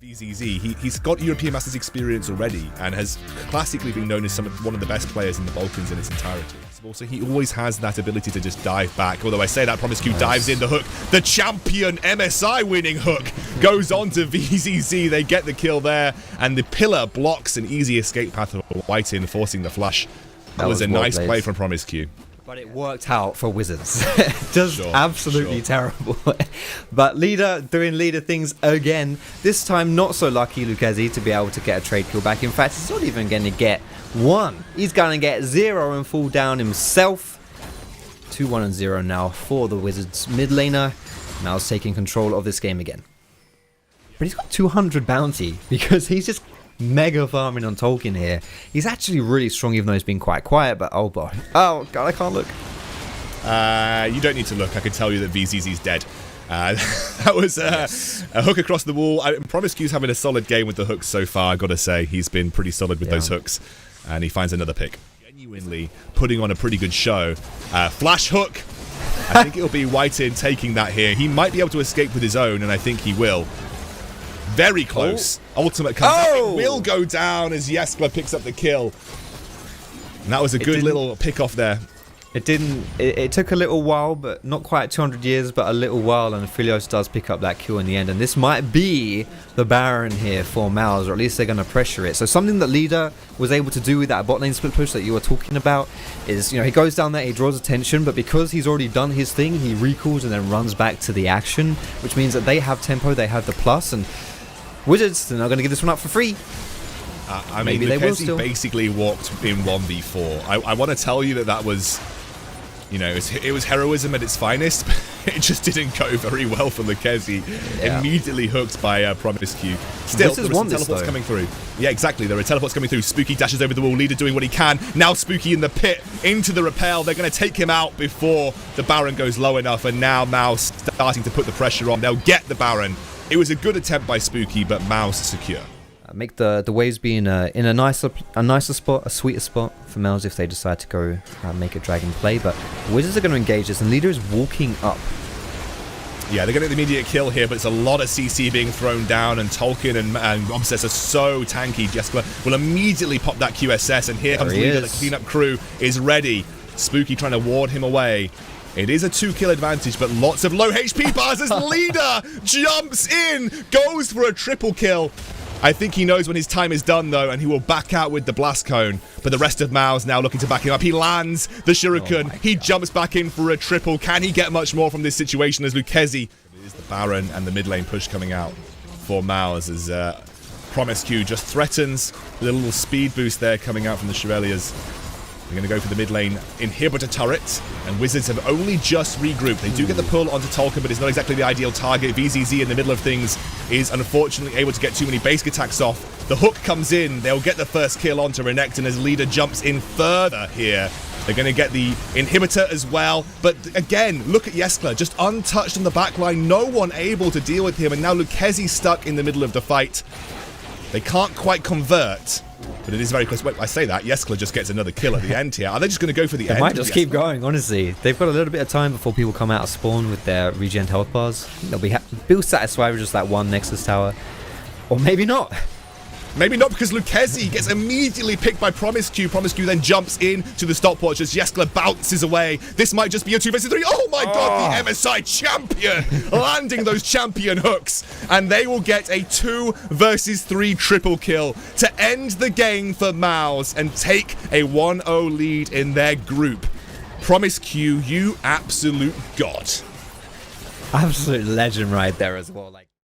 VZZ, he's got European Masters experience already and has classically been known as one of the best players in the Balkans in its entirety. Also, he always has that ability to just dive back. Although I say that, Promiscu dives in the hook. The champion MSI winning hook goes on to VZZ. They get the kill there, and the pillar blocks an easy escape path for Whitin, forcing the flush. That was a nice play from Promiscu. But it worked out for Wizards. Just absolutely terrible. But Leader doing Leader things again. This time not so lucky Lucchesi to be able to get a trade kill back. In fact, he's not even going to get one. He's going to get 0 and fall down himself. 2-1 and 0 now for the Wizards mid laner. MOUZ taking control of this game again. But he's got 200 bounty because he's just mega farming on Tolkien here. He's actually really strong even though he's been quite quiet, but oh boy. Oh god, I can't look. You don't need to look. I can tell you that VZZ's dead. That was a hook across the wall. Promiscu's having a solid game with the hooks so far, I've got to say. He's been pretty solid with those hooks. And he finds another pick. Genuinely putting on a pretty good show. Flash hook. I think it'll be Whitin taking that here. He might be able to escape with his own, and I think he will. Very close. Ultimate comes out. It will go down as Jeskla picks up the kill. And that was a good little pick off there. It took a little while, but not quite 200 years, but a little while, and Aphelios does pick up that kill in the end. And this might be the Baron here for MOUZ, or at least they're going to pressure it. So something that Leader was able to do with that bot lane split push that you were talking about is, you know, he goes down there, he draws attention, but because he's already done his thing, he recalls and then runs back to the action, which means that they have tempo, they have the plus, and Wizards, they're not going to give this one up for free. I mean, Lucchesi basically walked in 1v4. I want to tell you that was, you know, it was heroism at its finest, but it just didn't go very well for Lucchesi. Immediately hooked by Promiscu. Still, there are some teleports coming through. Yeah, exactly. There are teleports coming through. Spooky dashes over the wall. Leader doing what he can. Now Spooky in the pit, into the rappel. They're going to take him out before the Baron goes low enough, and now MOUZ starting to put the pressure on. They'll get the Baron. It was a good attempt by Spooky, but MOUZ secure. Make the waves be in a nicer spot, a sweeter spot for MOUZ if they decide to go make a dragon play. But Wizards are going to engage this, and Leader is walking up. Yeah, they're going to get the immediate kill here, but it's a lot of CC being thrown down, and Tolkien and Obsess are so tanky. Jeskla will immediately pop that QSS, and here comes Leader. The cleanup crew is ready. Spooky trying to ward him away. It is a 2-kill advantage, but lots of low HP bars as Leader jumps in, goes for a triple kill. I think he knows when his time is done, though, and he will back out with the Blast Cone. But the rest of MOUZ now looking to back him up. He lands the Shuriken. He jumps back in for a triple. Can he get much more from this situation as Lucchesi? It is the Baron and the mid lane push coming out for MOUZ as Promiscu just threatens with a little speed boost there coming out from the Chevaliers. They're going to go for the mid lane inhibitor turret, and Wizards have only just regrouped. They do get the pull onto Tolkien, but it's not exactly the ideal target. VZZ in the middle of things is unfortunately able to get too many basic attacks off. The hook comes in. They'll get the first kill onto Renekton as Leader jumps in further here. They're going to get the inhibitor as well. But again, look at Jeskla, just untouched on the backline. No one able to deal with him, and now Lucchesi stuck in the middle of the fight. They can't quite convert, but it is very close. Wait, I say that, Jeskla just gets another kill at the end here. Are they just going to go for the end? They might just keep going, honestly. They've got a little bit of time before people come out of spawn with their regen health bars. They'll be satisfied with just that one Nexus tower. Or maybe not. Maybe not, because Lucchesi gets immediately picked by Promiscu. Promiscu then jumps in to the stopwatch as Jeskla bounces away. This might just be a 2 versus 3. Oh my god, the MSI champion landing those champion hooks. And they will get a 2 versus 3 triple kill to end the game for MOUZ and take a 1-0 lead in their group. Promiscu, you absolute god. Absolute legend right there as well. Like.